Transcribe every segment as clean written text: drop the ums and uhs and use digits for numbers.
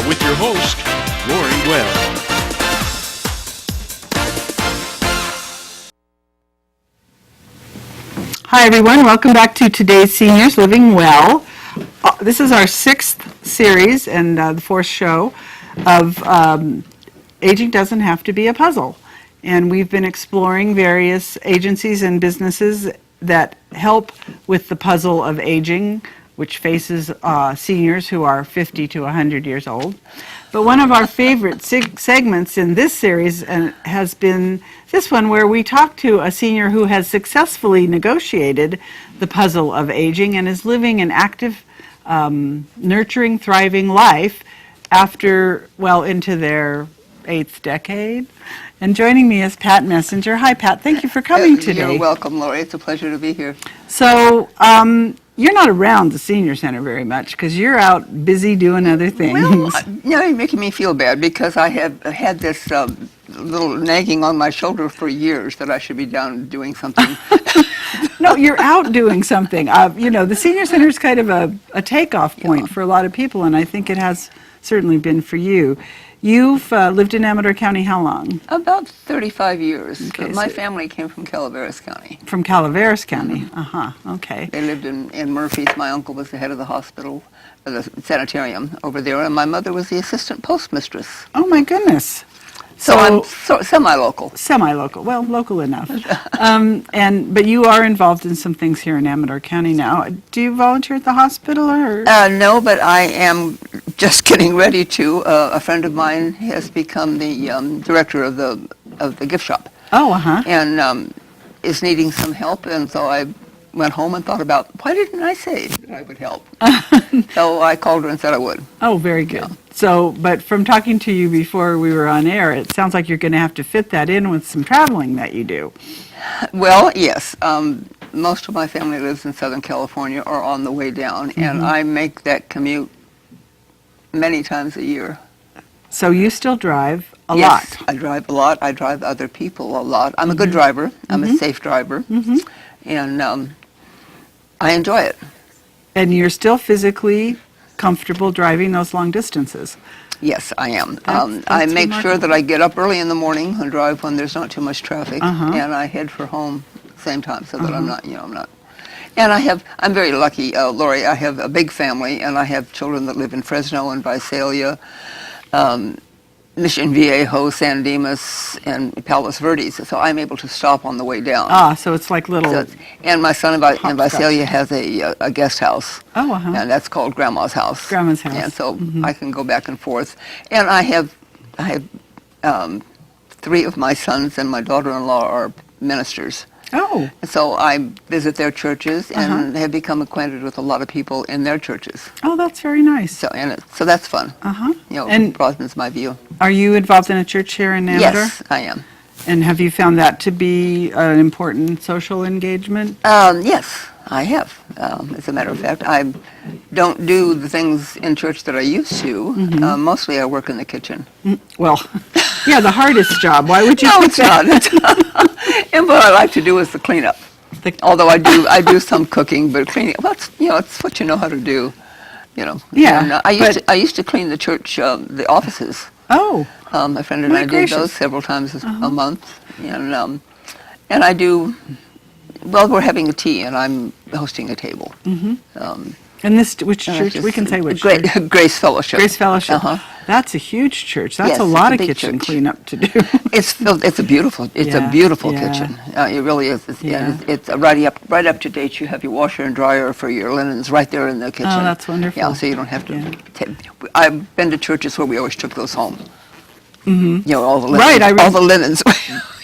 with your host, Laurie Webb. Hi everyone, welcome back to today's Seniors Living Well. This is our sixth series and the fourth show of Aging Doesn't Have to Be a Puzzle. And we've been exploring various agencies and businesses that help with the puzzle of aging, which faces seniors who are 50 to 100 years old. But one of our favorite segments in this series has been this one, where we talk to a senior who has successfully negotiated the puzzle of aging and is living an active, nurturing, thriving life after, well, into their 8th decade. And joining me is Pat Messenger. Hi, Pat. Thank you for coming today. You're welcome, Laurie. It's a pleasure to be here. So, you're not around the senior center very much because you're out busy doing other things. Well, you're making me feel bad because I have had this little nagging on my shoulder for years that I should be down doing something. No, you're out doing something. The senior center is kind of a takeoff point for a lot of people, and I think it has certainly been for you. You've lived in Amador County how long? About 35 years. Okay, my family came from Calaveras County. From Calaveras County? Okay. They lived in Murphy's. My uncle was the head of the hospital, the sanitarium over there, and my mother was the assistant postmistress. Oh my goodness. So I'm semi-local. Semi-local, well, local enough. But you are involved in some things here in Amador County now. Do you volunteer at the hospital or? No, but I am just getting ready to. A friend of mine has become the director of the gift shop. Oh, and is needing some help, and so I went home and thought about, why didn't I say that I would help? So I called her and said I would. Oh, very good. Yeah. So, but from talking to you before we were on air, it sounds like you're going to have to fit that in with some traveling that you do. Well, yes. Most of my family lives in Southern California or on the way down, and I make that commute many times a year. So you still drive a lot? Yes, I drive a lot. I drive other people a lot. I'm a good driver. I'm a safe driver. And I enjoy it. And you're still physically comfortable driving those long distances? Yes, I am. That's I make remarkable. sure that I get up early in the morning and drive when there's not too much traffic, and I head for home same time so that I'm not. And I'm very lucky, Laurie. I have a big family, and I have children that live in Fresno and Visalia, Mission Viejo, San Dimas, and Palos Verdes, so I'm able to stop on the way down. So it's like little... and my son in Visalia has a guest house, and that's called Grandma's House. Grandma's House. And so I can go back and forth. And I have 3 of my sons and my daughter-in-law are ministers. Oh. So I visit their churches and have become acquainted with a lot of people in their churches. Oh, that's very nice. So that's fun. And broadens my view. Are you involved in a church here in Amador? Yes, I am. And have you found that to be an important social engagement? Yes, I have. As a matter of fact, I don't do the things in church that I used to. Mostly I work in the kitchen. Well, yeah, the hardest job. Why would you No, pick it's that? not. And what I like to do is the cleanup. Although I do some cooking, but cleaning, well, it's what you know how to do. Yeah. And, I used to clean the church, the offices. Oh. My friend and I did those several times a month. And I do, well, we're having a tea, and I'm hosting a table. And which church? We can say which church. Grace Fellowship. Grace Fellowship. That's a huge church. That's Yes, a lot of big kitchen church. cleanup to do. It's a beautiful kitchen. It really is. It's right up to date. You have your washer and dryer for your linens right there in the kitchen. Oh, that's wonderful. Yeah, so you don't have to. I've been to churches where we always took those home. All the linens. Right, all the linens.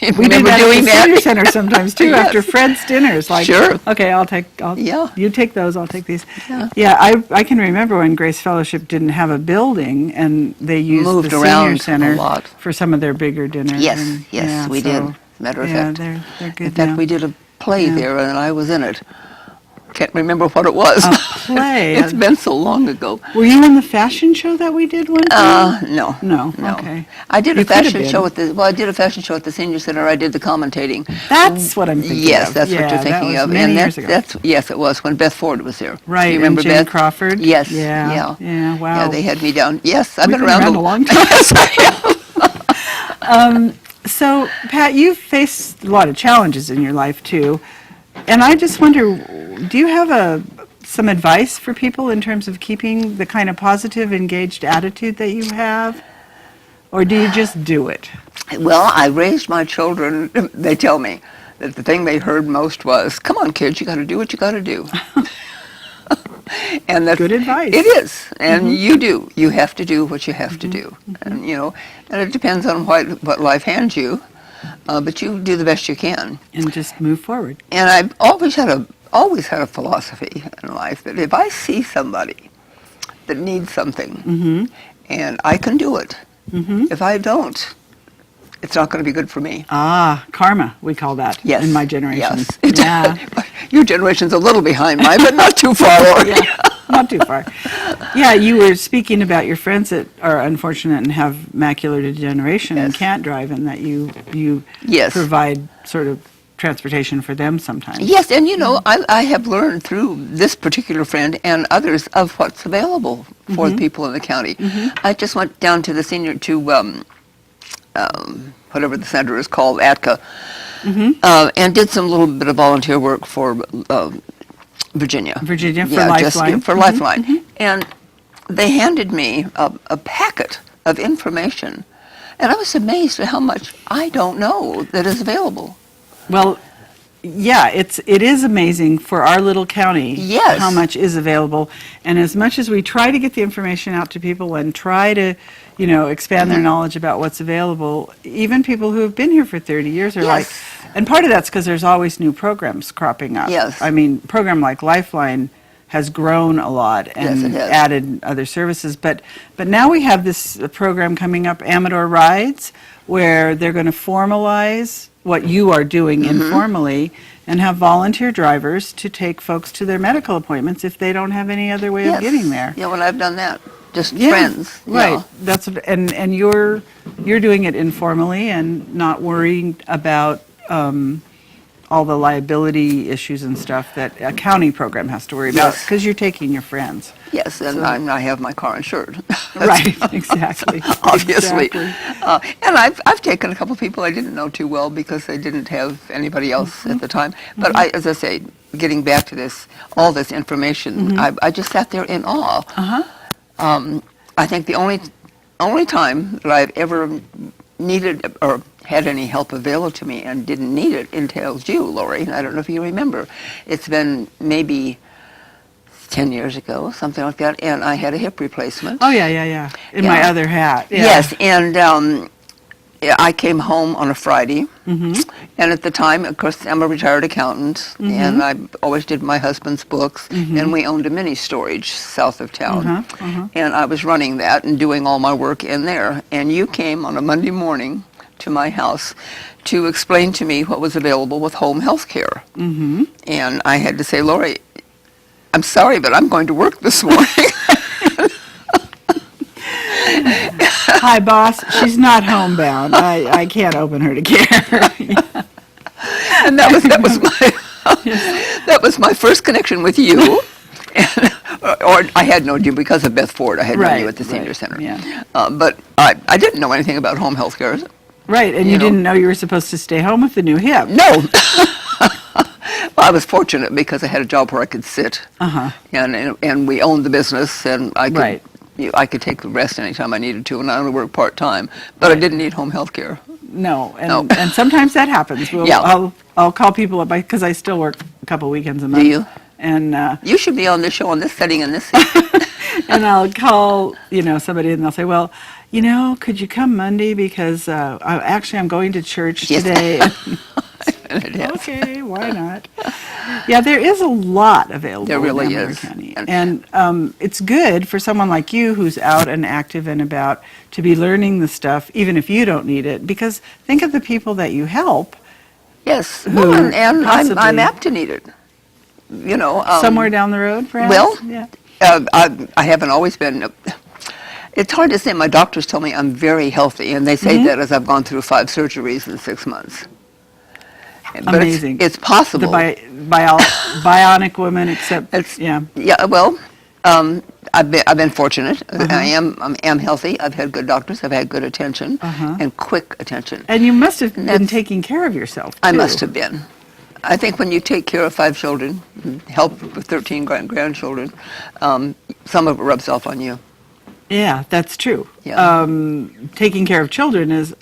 We do that at the senior center sometimes too. Yes. After Fred's dinners, like, Sure. Okay, you take those, I'll take these. Yeah, I can remember when Grace Fellowship didn't have a building, and they used Moved the around senior center a lot. for some of their bigger dinners. Yes, we did. Matter of fact. They're good In fact, now. we did a play there, and I was in it. can't remember what it was. A play. It's been so long ago. Were you in the fashion show that we did one time? No. No, okay. I did You a could have fashion been. show at the, well, I did a fashion show at the Senior Center. I did the commentating. That's what I'm thinking Yes, of. that's what Yeah, you're thinking that was of. many And years ago. that's, yes, it was when Beth Ford was there. Right, Do you remember and Jane Beth? Crawford? Yes. Yeah, wow. Yeah, they had me down. Yes, I've We've been around a long time. Yes, I have. So, Pat, you've faced a lot of challenges in your life, too. And I just wonder, do you have some advice for people in terms of keeping the kind of positive, engaged attitude that you have? Or do you just do it? Well, I raised my children. They tell me that the thing they heard most was, "Come on, kids, you got to do what you got to do." And that's Good advice. It is, and you do. You have to do what you have to do, and and it depends on what life hands you, but you do the best you can. And just move forward. And I've always had a philosophy in life that if I see somebody that needs something, and I can do it, if I don't, it's not going to be good for me. Ah, karma, we call that Yes. in my generation. Yes. Yeah. Your generation's a little behind mine, but not too far, Laurie. Yeah, not too far. Yeah, you were speaking about your friends that are unfortunate and have macular degeneration and Yes. can't drive, and that you Yes. provide sort of transportation for them sometimes. Yes, and I have learned through this particular friend and others of what's available for the people in the county. I just went down to the senior, to whatever the center is called, ATCA, and did some little bit of volunteer work for Virginia. Virginia for Yeah, Lifeline. for Lifeline. And they handed me a packet of information, and I was amazed at how much I don't know that is available. Well, yeah, it is amazing for our little county Yes. how much is available, and as much as we try to get the information out to people and try to, expand their knowledge about what's available, even people who have been here for 30 years are like, Yes. and part of that's because there's always new programs cropping up. Yes. I mean, program like Lifeline has grown a lot and Yes, it has. added other services, but now we have this program coming up, Amador Rides, where they're going to formalize what you are doing informally and have volunteer drivers to take folks to their medical appointments if they don't have any other way of getting there. Yeah, when I've done that, just Yeah, friends. right. Yeah. That's what, and you're doing it informally and not worrying about all the liability issues and stuff that a county program has to worry about Yes. because you're taking your friends. Yes, and I have my car insured. Right, exactly. Obviously. Exactly. And I've taken a couple of people I didn't know too well because they didn't have anybody else at the time. But as I say, getting back to all this information, I just sat there in awe. I think the only time that I've ever needed or had any help available to me and didn't need it entails you, Laurie. I don't know if you remember. It's been maybe 10 years ago, something like that, and I had a hip replacement. Oh, yeah. In my other hat. Yeah. Yes, and I came home on a Friday, and at the time, of course, I'm a retired accountant, and I always did my husband's books, and we owned a mini storage south of town, and I was running that and doing all my work in there, and you came on a Monday morning to my house to explain to me what was available with home health care. And I had to say, Laurie, I'm sorry, but I'm going to work this morning. Hi, boss. She's not homebound. I can't open her to care. And that was my first connection with you. Or I had known you because of Beth Ford. I had known you at the senior center. Yeah. But I didn't know anything about home health care. Right, and you didn't know you were supposed to stay home with the new hip. No. Well, I was fortunate because I had a job where I could sit, and we owned the business, and I could I could take the rest anytime I needed to, and I only worked part time. But I didn't need home health care. No, and sometimes that happens. I'll call people up because I still work a couple weekends a month. Do you? And you should be on this show, on this setting, and this seat. and I'll call somebody, and they'll say, well, could you come Monday because I'm going to church today. Okay, why not? Yeah, there is a lot available. There really in Amador is. County. And it's good for someone like you who's out and active and about to be learning the stuff, even if you don't need it, because think of the people that you help. Yes, Who well, and I'm possibly- apt to need it. you know. Somewhere down the road, perhaps? Well, yeah. I haven't always been. It's hard to say. My doctors tell me I'm very healthy, and they say Mm-hmm. that as I've gone through 5 surgeries in 6 months. But Amazing. It's possible. The bionic woman, except, yeah. Yeah. Well, I've been fortunate. I am healthy. I've had good doctors. I've had good attention and quick attention. And you must have been taking care of yourself, too. I must have been. I think when you take care of 5 children, help with 13 grandchildren, some of it rubs off on you. Yeah, that's true. Yeah. Taking care of children is,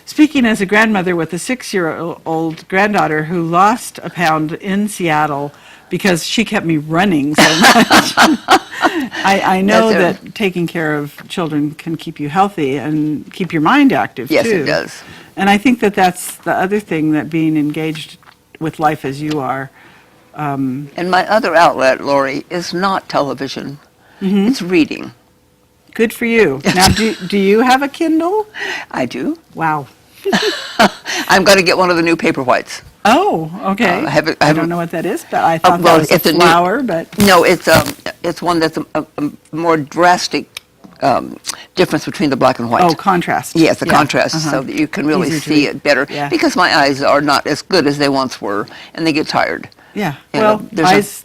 speaking as a grandmother with a 6-year-old granddaughter who lost a pound in Seattle because she kept me running so much. I know that taking care of children can keep you healthy and keep your mind active, Yes, too. it does. And I think that that's the other thing, that being engaged with life as you are. And my other outlet, Laurie, is not television. It's reading. Good for you. Now, do you have a Kindle? I do. Wow. I'm going to get one of the new Paperwhites. Oh, okay. I don't know what that is, but I thought well, that was it's a a new- flower, but No, it's one that's a more drastic difference between the black and white. oh, contrast. Yes, the Yeah, contrast, uh-huh. so that you can really Easier to see read. it better. Yeah. Because my eyes are not as good as they once were, and they get tired. Yeah. You Well, know, there's a- eyes,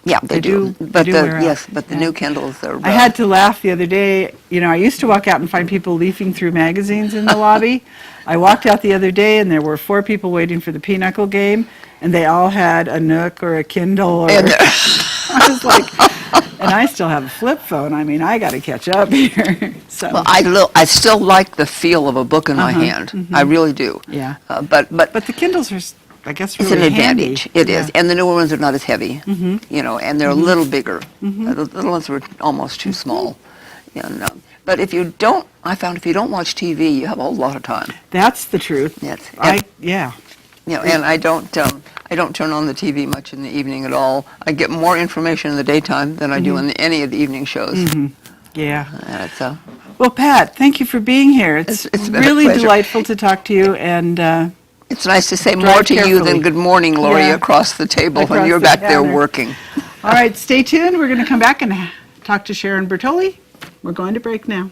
Yeah, they do. They But do wear out. but the Yeah. new Kindles are. I had to laugh the other day. You know, I used to walk out and find people leafing through magazines in the lobby. I walked out the other day, and there were 4 people waiting for the pinochle game, and they all had a Nook or a Kindle. Or I was like, and I still have a flip phone. I mean, I got to catch up here. So Well, I still like the feel of a book in my hand. I really do. yeah. But But the Kindles are, I guess, it's really an advantage. handy. It is, Yeah. and the newer ones are not as heavy. You know, and they're a little bigger. The little ones were almost too small. And, but if you don't, I found if you don't watch TV, you have a whole lot of time. That's the truth. Yes. Yeah. You know, and I don't turn on the TV much in the evening at all. I get more information in the daytime than I do in any of the evening shows. Yeah. It's, Well, Pat, thank you for being here. It's It's been a really pleasure. delightful to talk to you, and it's nice to say Drive more to you carefully. than good morning, Laurie, Yeah. across the table when Across you're the back there counter. working. all right, stay tuned. We're going to come back and talk to Sharon Bertoli. We're going to break now.